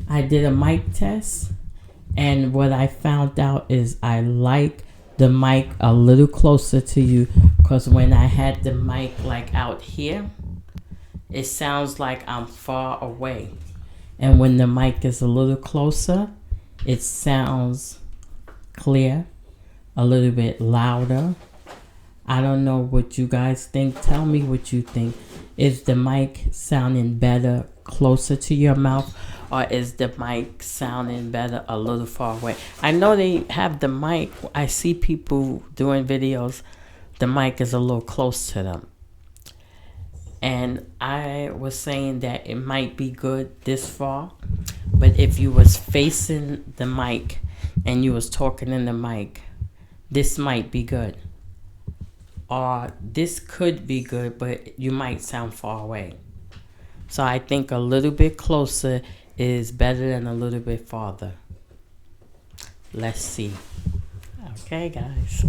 I did a mic test, and what I found out is I like the mic a little closer to you, because when I had the mic like out here, it sounds like I'm far away. And when the mic is a little closer, it sounds clear, a little bit louder. I don't know what you guys think. Tell me what you think. Is the mic sounding better closer to your mouth, or is the mic sounding better a little far away? I know they have the mic. I see people doing videos. The mic is a little close to them. And I was saying that it might be good this far, but if you was facing the mic and you was talking in the mic, this might be good. Or this could be good, but you might sound far away. So I think a little bit closer is better than a little bit farther. Let's see. Okay, guys.